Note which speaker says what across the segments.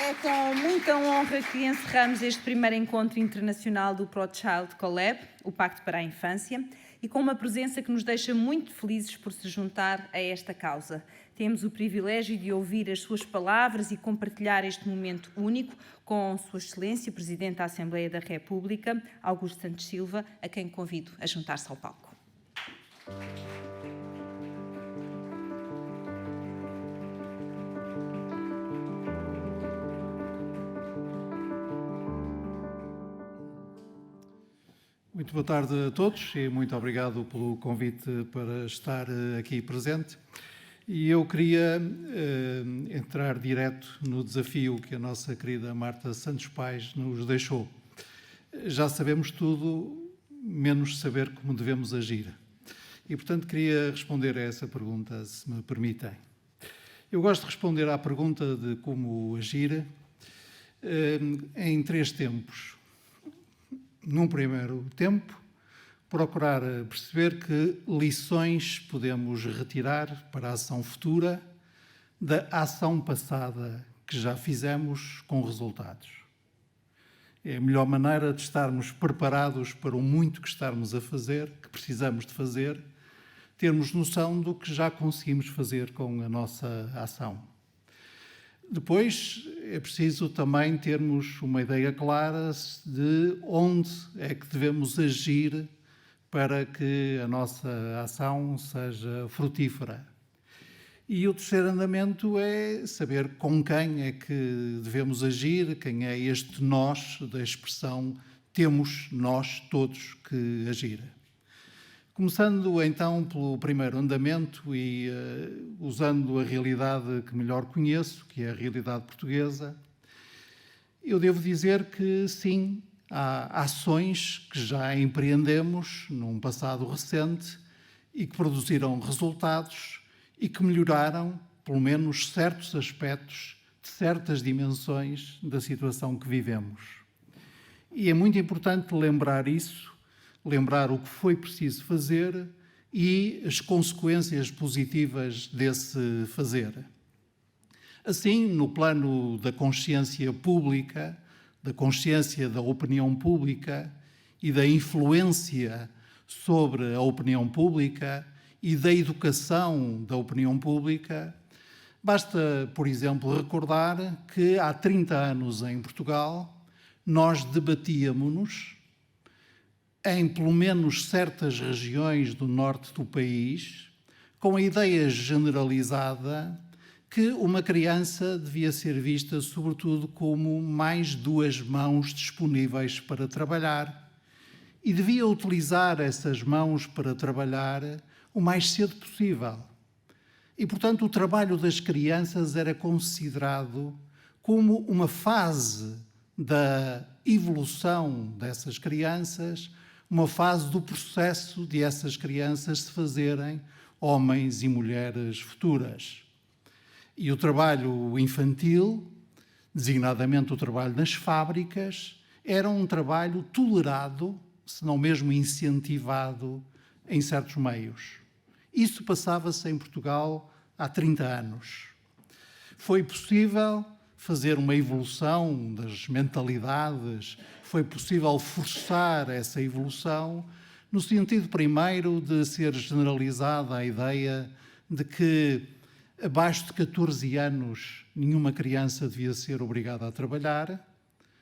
Speaker 1: É com muita honra que encerramos este primeiro encontro internacional do ProChild Collab, o Pacto para a Infância, e com uma presença que nos deixa muito felizes por se juntar a esta causa. Temos o privilégio de ouvir as suas palavras e compartilhar este momento único com Sua Excelência, Presidente da Assembleia da República, Augusto Santos Silva, a quem convido a juntar-se ao palco.
Speaker 2: Muito boa tarde a todos e muito obrigado pelo convite para estar aqui presente. E eu queria entrar direto no desafio que a nossa querida Marta Santos Pais nos deixou. Já sabemos tudo, menos saber como devemos agir. E, portanto, queria responder a essa pergunta, se me permitem. Eu gosto de responder à pergunta de como agir em 3 tempos. Num primeiro tempo, procurar perceber que lições podemos retirar para a ação futura da ação passada que já fizemos com resultados. É a melhor maneira de estarmos preparados para o muito que estamos a fazer, que precisamos de fazer, termos noção do que já conseguimos fazer com a nossa ação. Depois, é preciso também termos uma ideia clara de onde é que devemos agir para que a nossa ação seja frutífera. E o terceiro andamento é saber com quem é que devemos agir, quem é este nós da expressão temos nós todos que agir. Começando então pelo primeiro andamento e usando a realidade que melhor conheço, que é a realidade portuguesa, eu devo dizer que sim, há ações que já empreendemos num passado recente e que produziram resultados e que melhoraram, pelo menos, certos aspectos de certas dimensões da situação que vivemos. E é muito importante lembrar isso, lembrar o que foi preciso fazer e as consequências positivas desse fazer. Assim, no plano da consciência pública, da consciência da opinião pública e da influência sobre a opinião pública e da educação da opinião pública, basta, por exemplo, recordar que há 30 anos em Portugal nós debatíamos-nos em pelo menos certas regiões do norte do país, com a ideia generalizada que uma criança devia ser vista sobretudo como mais 2 mãos disponíveis para trabalhar e devia utilizar essas mãos para trabalhar o mais cedo possível. E, portanto, o trabalho das crianças era considerado como uma fase da evolução dessas crianças, uma fase do processo de essas crianças se fazerem homens e mulheres futuras. E o trabalho infantil, designadamente o trabalho nas fábricas, era um trabalho tolerado, se não mesmo incentivado, em certos meios. Isso passava-se em Portugal há 30 anos. Foi possível fazer uma evolução das mentalidades, foi possível forçar essa evolução no sentido, primeiro, de ser generalizada a ideia de que abaixo de 14 anos nenhuma criança devia ser obrigada a trabalhar,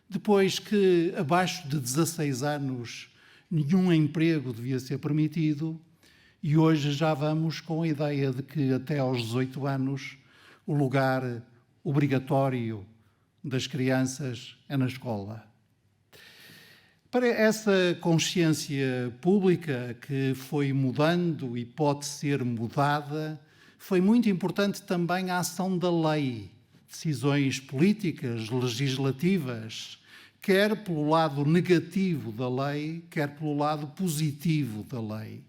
Speaker 2: depois que abaixo de 16 anos nenhum emprego devia ser permitido e hoje já vamos com a ideia de que até aos 18 anos o lugar obrigatório das crianças é na escola. Para essa consciência pública que foi mudando e pode ser mudada, foi muito importante também a ação da lei, decisões políticas, legislativas, quer pelo lado negativo da lei, quer pelo lado positivo da lei.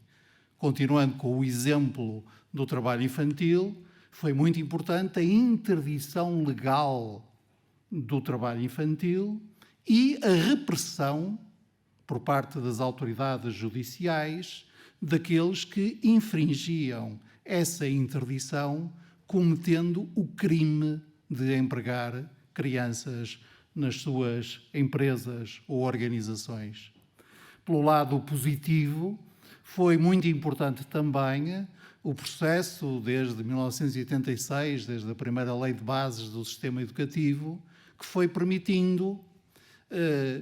Speaker 2: Continuando com o exemplo do trabalho infantil, foi muito importante a interdição legal do trabalho infantil e a repressão, por parte das autoridades judiciais, daqueles que infringiam essa interdição, cometendo o crime de empregar crianças nas suas empresas ou organizações. Pelo lado positivo, foi muito importante também o processo, desde 1986, desde a primeira lei de bases do sistema educativo, que foi permitindo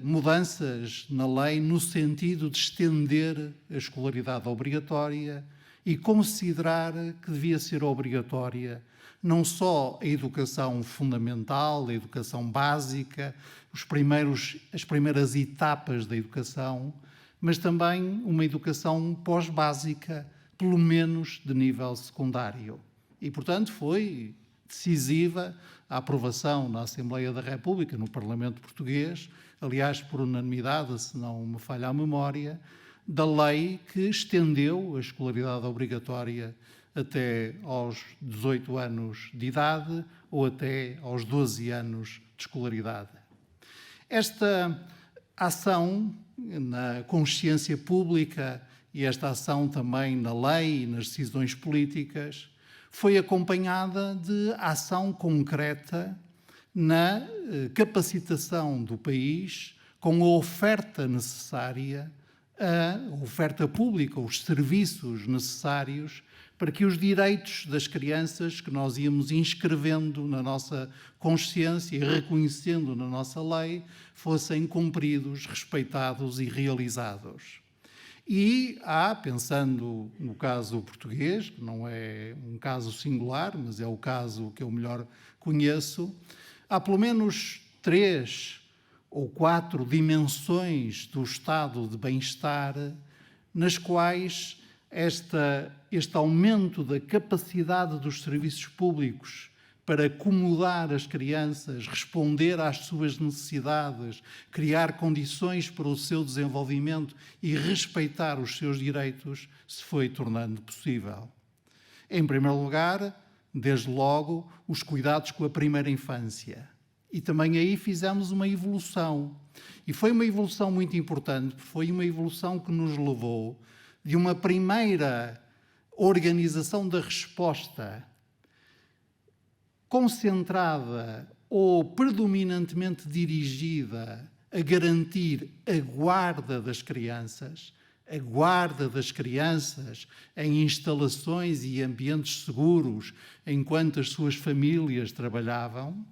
Speaker 2: mudanças na lei no sentido de estender a escolaridade obrigatória e considerar que devia ser obrigatória não só a educação fundamental, a educação básica, as primeiras etapas da educação, mas também uma educação pós-básica, pelo menos de nível secundário. E, portanto, foi decisiva a aprovação na Assembleia da República, no Parlamento Português, aliás, por unanimidade, se não me falha a memória, da lei que estendeu a escolaridade obrigatória até aos 18 anos de idade ou até aos 12 anos de escolaridade. Esta ação na consciência pública e esta ação também na lei e nas decisões políticas foi acompanhada de ação concreta na capacitação do país com a oferta necessária, a oferta pública, os serviços necessários para que os direitos das crianças que nós íamos inscrevendo na nossa consciência e reconhecendo na nossa lei fossem cumpridos, respeitados e realizados. E há, pensando no caso português, que não é um caso singular, mas é o caso que eu melhor conheço, há pelo menos 3 ou 4 dimensões do estado de bem-estar nas quais este aumento da capacidade dos serviços públicos para acomodar as crianças, responder às suas necessidades, criar condições para o seu desenvolvimento e respeitar os seus direitos, se foi tornando possível. Em primeiro lugar, desde logo, os cuidados com a primeira infância. E também aí fizemos uma evolução. E foi uma evolução muito importante, porque foi uma evolução que nos levou de uma primeira organização da resposta concentrada ou predominantemente dirigida a garantir a guarda das crianças em instalações e ambientes seguros enquanto as suas famílias trabalhavam,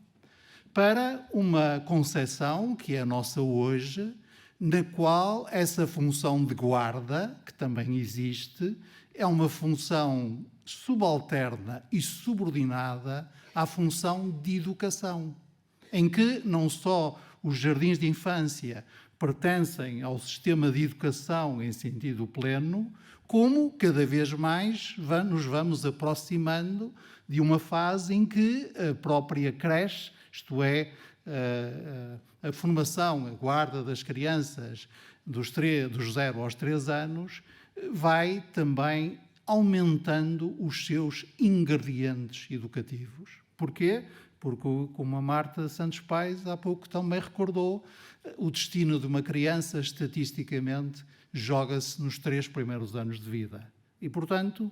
Speaker 2: para uma concepção que é a nossa hoje, na qual essa função de guarda, que também existe, é uma função subalterna e subordinada à função de educação, em que não só os jardins de infância pertencem ao sistema de educação em sentido pleno, como cada vez mais nos vamos aproximando de uma fase em que a própria creche, isto é, a formação, a guarda das crianças dos 0 aos 3 anos, vai também aumentando os seus ingredientes educativos. Porquê? Porque, como a Marta Santos Pais há pouco também recordou, o destino de uma criança, estatisticamente, joga-se nos 3 primeiros anos de vida. E, portanto,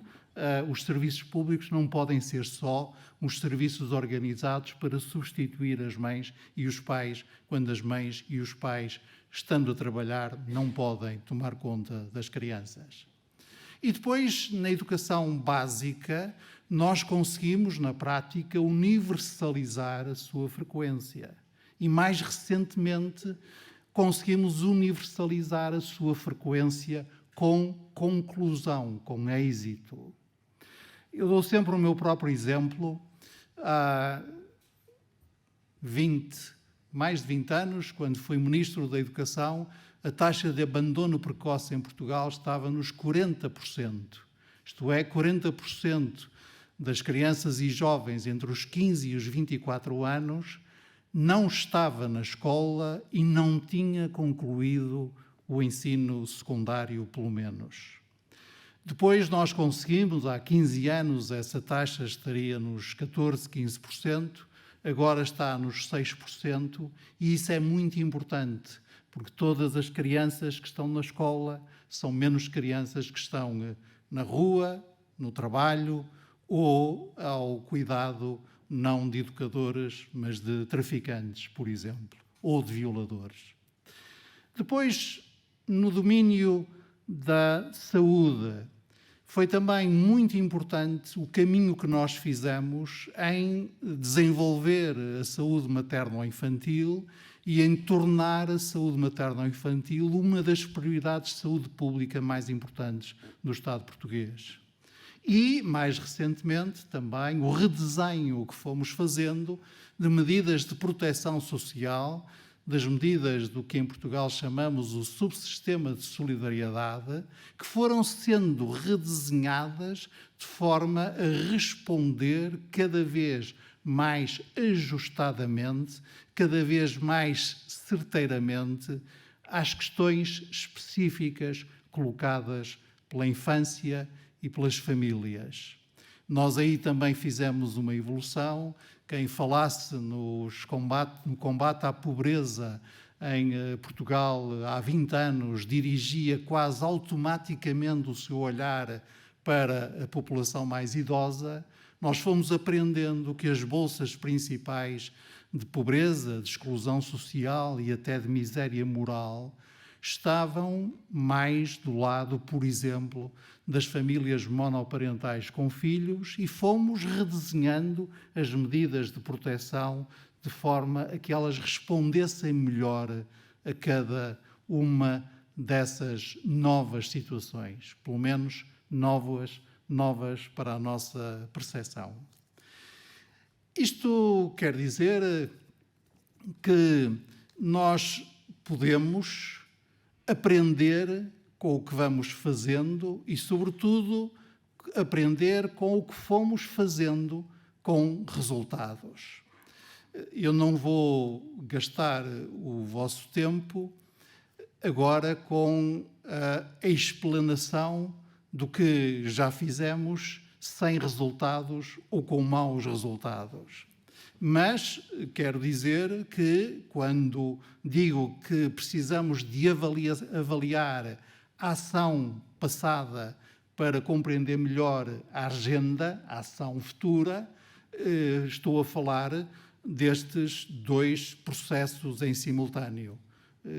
Speaker 2: os serviços públicos não podem ser só uns serviços organizados para substituir as mães e os pais, quando as mães e os pais, estando a trabalhar, não podem tomar conta das crianças. E depois, na educação básica, nós conseguimos, na prática, universalizar a sua frequência. E, mais recentemente, conseguimos universalizar a sua frequência com conclusão, com êxito. Eu dou sempre o meu próprio exemplo. Há mais de 20 anos, quando fui Ministro da Educação, a taxa de abandono precoce em Portugal estava nos 40%. Isto é, 40% das crianças e jovens entre os 15 e os 24 anos não estava na escola e não tinha concluído o ensino secundário, pelo menos. Depois nós conseguimos, há 15 anos, essa taxa estaria nos 14%, 15%, agora está nos 6%, e isso é muito importante, porque todas as crianças que estão na escola são menos crianças que estão na rua, no trabalho ou ao cuidado não de educadores, mas de traficantes, por exemplo, ou de violadores. Depois, no domínio da saúde, foi também muito importante o caminho que nós fizemos em desenvolver a saúde materno-infantil e em tornar a saúde materno-infantil uma das prioridades de saúde pública mais importantes do Estado português. E, mais recentemente, também o redesenho que fomos fazendo de medidas de proteção social, das medidas do que em Portugal chamamos o subsistema de solidariedade, que foram sendo redesenhadas de forma a responder cada vez mais ajustadamente, cada vez mais certeiramente às questões específicas colocadas pela infância e pelas famílias. Nós aí também fizemos uma evolução. Quem falasse no combate à pobreza em Portugal há 20 anos dirigia quase automaticamente o seu olhar para a população mais idosa. Nós fomos aprendendo que as bolsas principais de pobreza, de exclusão social e até de miséria moral estavam mais do lado, por exemplo, das famílias monoparentais com filhos, e fomos redesenhando as medidas de proteção de forma a que elas respondessem melhor a cada uma dessas novas situações, pelo menos novas para a nossa percepção. Isto quer dizer que nós podemos aprender com o que vamos fazendo e, sobretudo, aprender com o que fomos fazendo com resultados. Eu não vou gastar o vosso tempo agora com a explanação do que já fizemos sem resultados ou com maus resultados. Mas quero dizer que, quando digo que precisamos de avaliar a ação passada para compreender melhor a agenda, a ação futura, estou a falar destes dois processos em simultâneo.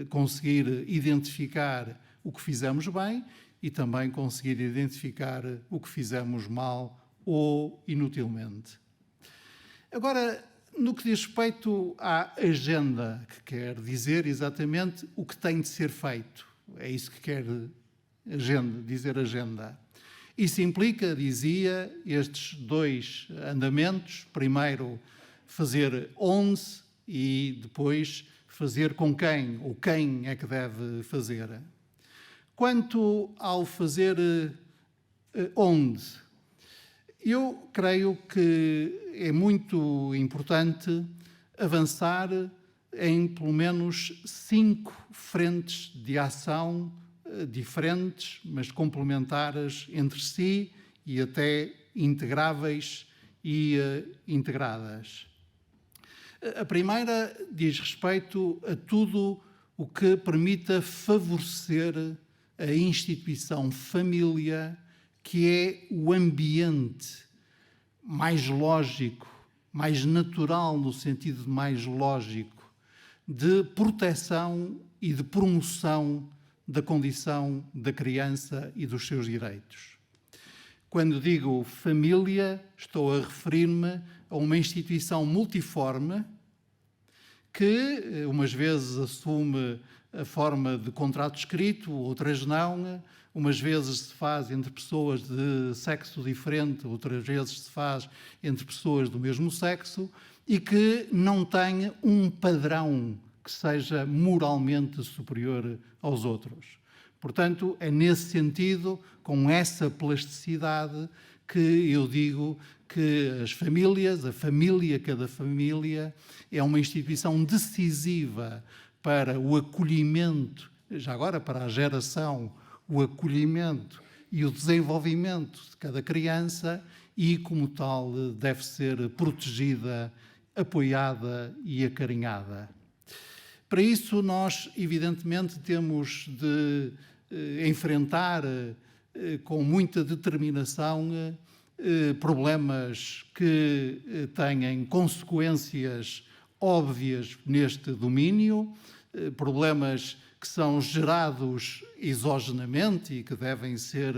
Speaker 2: Conseguir identificar o que fizemos bem e também conseguir identificar o que fizemos mal ou inutilmente. Agora, no que diz respeito à agenda, que quer dizer exatamente o que tem de ser feito. É isso que quer dizer agenda. Isso implica, dizia, estes dois andamentos. Primeiro, fazer onde e depois fazer com quem, ou quem é que deve fazer. Quanto ao fazer onde, eu creio que é muito importante avançar em pelo menos 5 frentes de ação diferentes, mas complementares entre si e até integráveis e integradas. A primeira diz respeito a tudo o que permita favorecer a instituição família, que é o ambiente mais lógico, mais natural, no sentido de mais lógico, de proteção e de promoção da condição da criança e dos seus direitos. Quando digo família, estou a referir-me a uma instituição multiforme que, umas vezes, assume a forma de contrato escrito, outras não. Umas vezes se faz entre pessoas de sexo diferente, outras vezes se faz entre pessoas do mesmo sexo, e que não tem um padrão que seja moralmente superior aos outros. Portanto, é nesse sentido, com essa plasticidade, que eu digo que as famílias, a família, cada família, é uma instituição decisiva para o acolhimento, já agora para a geração, o acolhimento e o desenvolvimento de cada criança e, como tal, deve ser protegida, apoiada e acarinhada. Para isso, nós, evidentemente, temos de enfrentar com muita determinação problemas que têm consequências óbvias neste domínio, problemas que são gerados exogenamente e que devem ser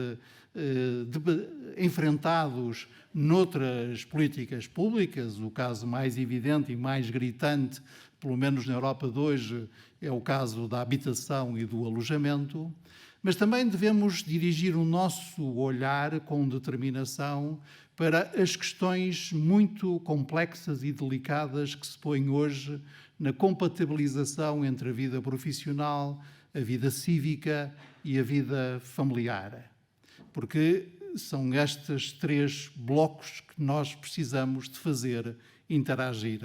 Speaker 2: enfrentados noutras políticas públicas. O caso mais evidente e mais gritante, pelo menos na Europa de hoje, é o caso da habitação e do alojamento. Mas também devemos dirigir o nosso olhar com determinação para as questões muito complexas e delicadas que se põem hoje na compatibilização entre a vida profissional, a vida cívica e a vida familiar. Porque são estes 3 blocos que nós precisamos de fazer interagir.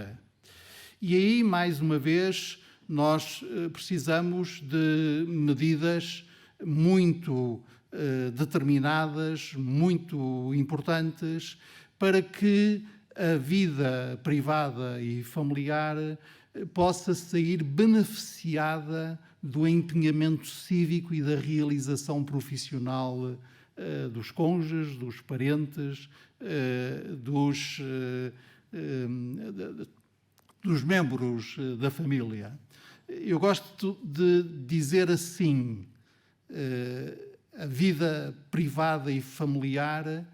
Speaker 2: E aí, mais uma vez, nós precisamos de medidas muito determinadas, muito importantes, para que a vida privada e familiar possa sair beneficiada do empenhamento cívico e da realização profissional dos cônjuges, dos parentes, dos membros da família. Eu gosto de dizer assim: a vida privada e familiar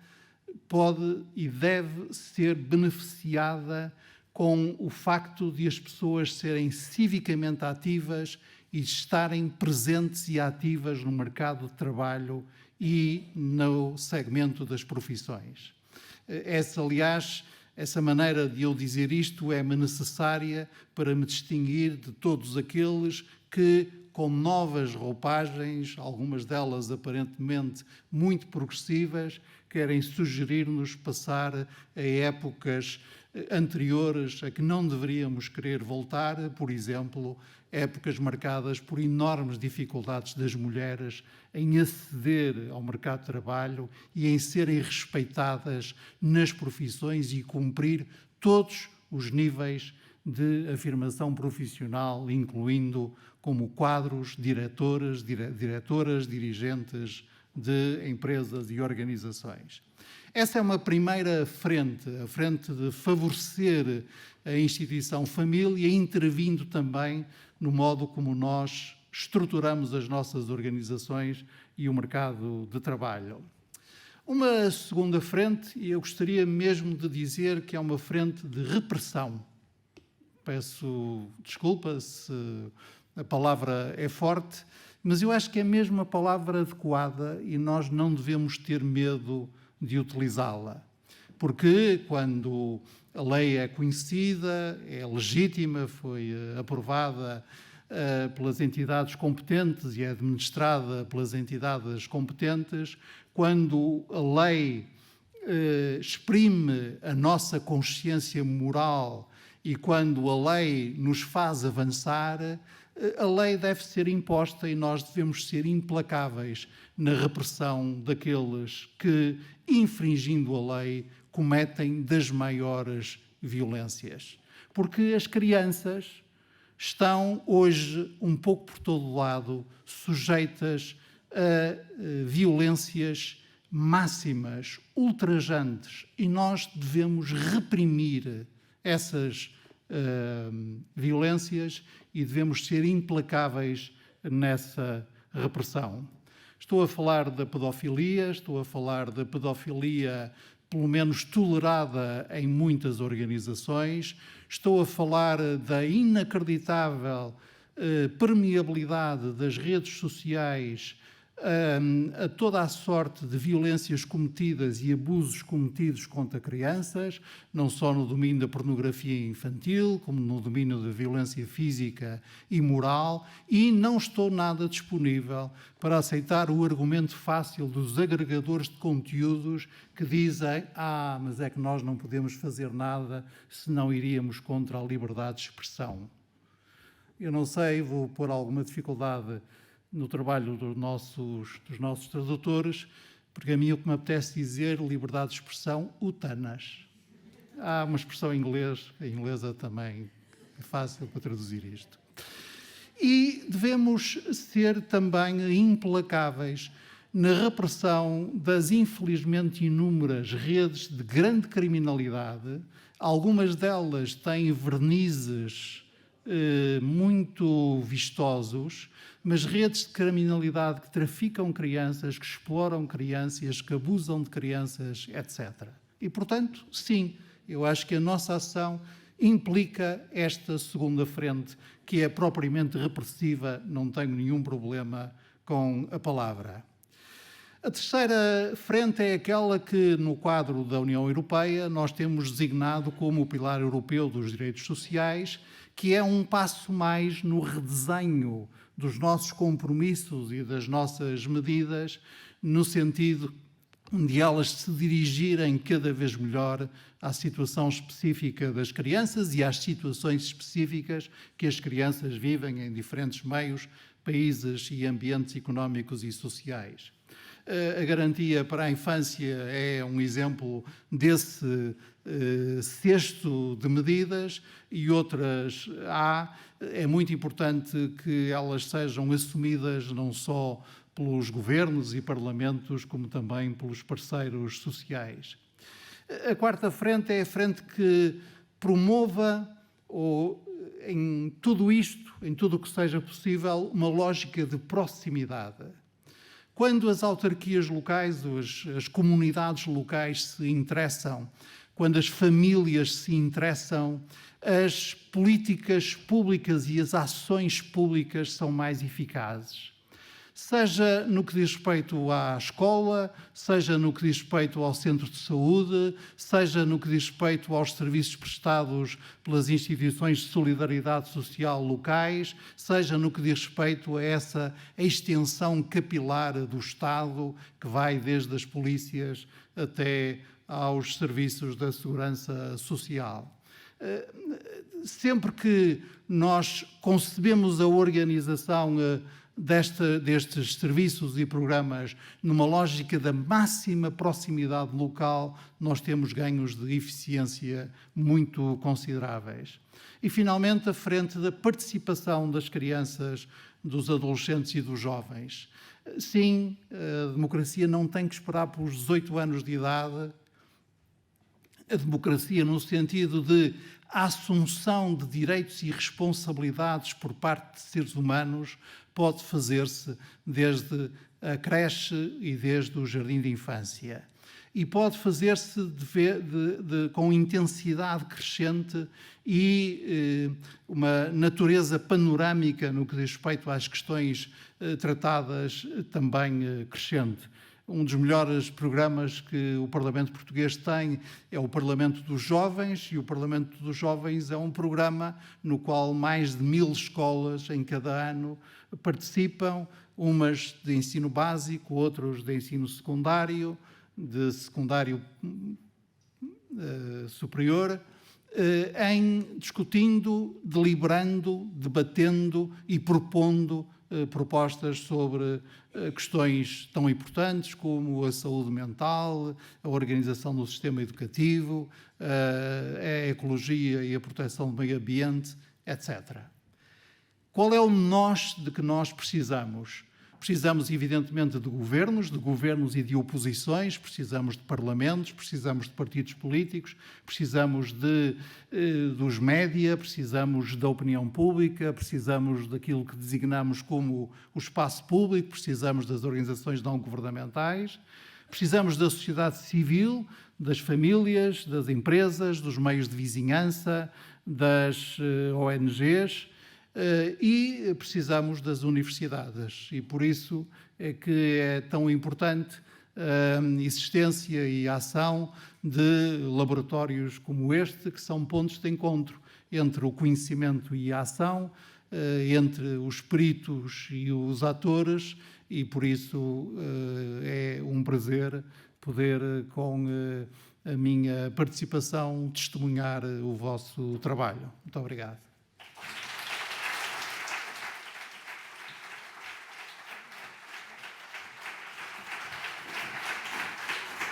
Speaker 2: pode e deve ser beneficiada com o facto de as pessoas serem civicamente ativas e estarem presentes e ativas no mercado de trabalho e no segmento das profissões. Aliás, essa maneira de eu dizer isto é-me necessária para me distinguir de todos aqueles que, com novas roupagens, algumas delas aparentemente muito progressivas, querem sugerir-nos passar a épocas anteriores a que não deveríamos querer voltar, por exemplo, épocas marcadas por enormes dificuldades das mulheres em aceder ao mercado de trabalho e em serem respeitadas nas profissões e cumprir todos os níveis de afirmação profissional, incluindo como quadros, diretoras, dirigentes de empresas e organizações. Essa é uma primeira frente, a frente de favorecer a instituição família, intervindo também no modo como nós estruturamos as nossas organizações e o mercado de trabalho. Uma segunda frente, e eu gostaria mesmo de dizer que é uma frente de repressão. Peço desculpa se a palavra é forte, mas eu acho que é mesmo a palavra adequada e nós não devemos ter medo de utilizá-la. Porque quando a lei é conhecida, é legítima, foi aprovada pelas entidades competentes e é administrada pelas entidades competentes, quando a lei exprime a nossa consciência moral e quando a lei nos faz avançar, a lei deve ser imposta e nós devemos ser implacáveis na repressão daqueles que, infringindo a lei, cometem das maiores violências. Porque as crianças estão hoje, um pouco por todo lado, sujeitas a violências máximas, ultrajantes, e nós devemos reprimir essas violências e devemos ser implacáveis nessa repressão. Estou a falar da pedofilia, pelo menos tolerada em muitas organizações, estou a falar da inacreditável permeabilidade das redes sociais a toda a sorte de violências cometidas e abusos cometidos contra crianças, não só no domínio da pornografia infantil, como no domínio da violência física e moral, e não estou nada disponível para aceitar o argumento fácil dos agregadores de conteúdos que dizem mas é que nós não podemos fazer nada se não iríamos contra a liberdade de expressão. Eu não sei, vou pôr alguma dificuldade no trabalho dos nossos tradutores, porque a mim o que me apetece dizer, liberdade de expressão, utanas. Há uma expressão em inglês, a inglesa também é fácil para traduzir isto. E devemos ser também implacáveis na repressão das infelizmente inúmeras redes de grande criminalidade. Algumas delas têm vernizes muito vistosos, mas redes de criminalidade que traficam crianças, que exploram crianças, que abusam de crianças, etc. E, portanto, sim, eu acho que a nossa ação implica esta segunda frente, que é propriamente repressiva, não tenho nenhum problema com a palavra. A terceira frente é aquela que, no quadro da União Europeia, nós temos designado como o Pilar Europeu dos Direitos Sociais, que é um passo mais no redesenho dos nossos compromissos e das nossas medidas, no sentido de elas se dirigirem cada vez melhor à situação específica das crianças e às situações específicas que as crianças vivem em diferentes meios, países e ambientes económicos e sociais. A garantia para a infância é um exemplo desse cesto de medidas e outras há. É muito importante que elas sejam assumidas não só pelos governos e parlamentos, como também pelos parceiros sociais. A quarta frente é a frente que promova, em tudo isto, em tudo o que seja possível, uma lógica de proximidade. Quando as autarquias locais, as comunidades locais se interessam, quando as famílias se interessam, as políticas públicas e as ações públicas são mais eficazes. Seja no que diz respeito à escola, seja no que diz respeito ao centro de saúde, seja no que diz respeito aos serviços prestados pelas instituições de solidariedade social locais, seja no que diz respeito a essa extensão capilar do Estado, que vai desde as polícias até aos serviços da segurança social. Sempre que nós concebemos a organização destes serviços e programas numa lógica da máxima proximidade local, nós temos ganhos de eficiência muito consideráveis. E, finalmente, a frente da participação das crianças, dos adolescentes e dos jovens. Sim, a democracia não tem que esperar pelos 18 anos de idade. A democracia no sentido de assunção de direitos e responsabilidades por parte de seres humanos pode fazer-se desde a creche e desde o jardim de infância. E pode fazer-se com intensidade crescente e uma natureza panorâmica no que diz respeito às questões tratadas também crescente. Um dos melhores programas que o Parlamento Português tem é o Parlamento dos Jovens, e o Parlamento dos Jovens é um programa no qual mais de 1000 escolas em cada ano participam, umas de ensino básico, outras de ensino secundário, de secundário superior, discutindo, deliberando, debatendo e propondo propostas sobre questões tão importantes como a saúde mental, a organização do sistema educativo, a ecologia e a proteção do meio ambiente, etc. Qual é o nós de que nós precisamos? Precisamos, evidentemente, de governos e de oposições, precisamos de parlamentos, precisamos de partidos políticos, precisamos dos média, precisamos da opinião pública, precisamos daquilo que designamos como o espaço público, precisamos das organizações não governamentais, precisamos da sociedade civil, das famílias, das empresas, dos meios de vizinhança, das ONGs, e precisamos das universidades, e por isso é que é tão importante a existência e a ação de laboratórios como este, que são pontos de encontro entre o conhecimento e a ação, entre os peritos e os atores, e por isso é um prazer poder, com a minha participação, testemunhar o vosso trabalho. Muito obrigado.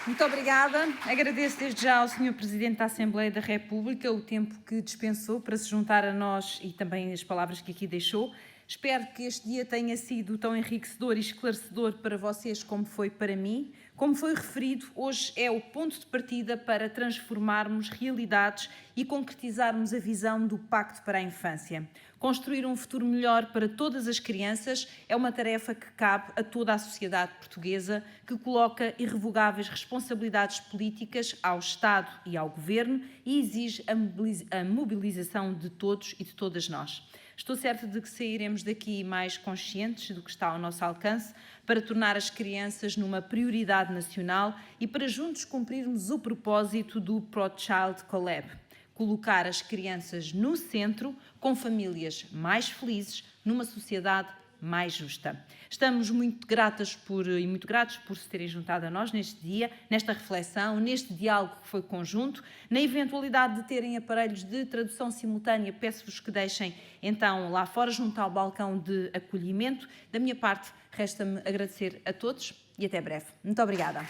Speaker 1: Muito obrigada. Agradeço desde já ao Sr. Presidente da Assembleia da República o tempo que dispensou para se juntar a nós e também as palavras que aqui deixou. Espero que este dia tenha sido tão enriquecedor e esclarecedor para vocês como foi para mim. Como foi referido, hoje é o ponto de partida para transformarmos realidades e concretizarmos a visão do Pacto para a Infância. Construir um futuro melhor para todas as crianças é uma tarefa que cabe a toda a sociedade portuguesa, que coloca irrevogáveis responsabilidades políticas ao Estado e ao Governo e exige a mobilização de todos e de todas nós. Estou certa de que sairemos daqui mais conscientes do que está ao nosso alcance para tornar as crianças numa prioridade nacional e para juntos cumprirmos o propósito do ProChild Collab. Colocar as crianças no centro, com famílias mais felizes, numa sociedade mais justa. Estamos muito gratos por se terem juntado a nós neste dia, nesta reflexão, neste diálogo que foi conjunto. Na eventualidade de terem aparelhos de tradução simultânea, peço-vos que deixem então lá fora, junto ao balcão de acolhimento. Da minha parte, resta-me agradecer a todos e até breve. Muito obrigada.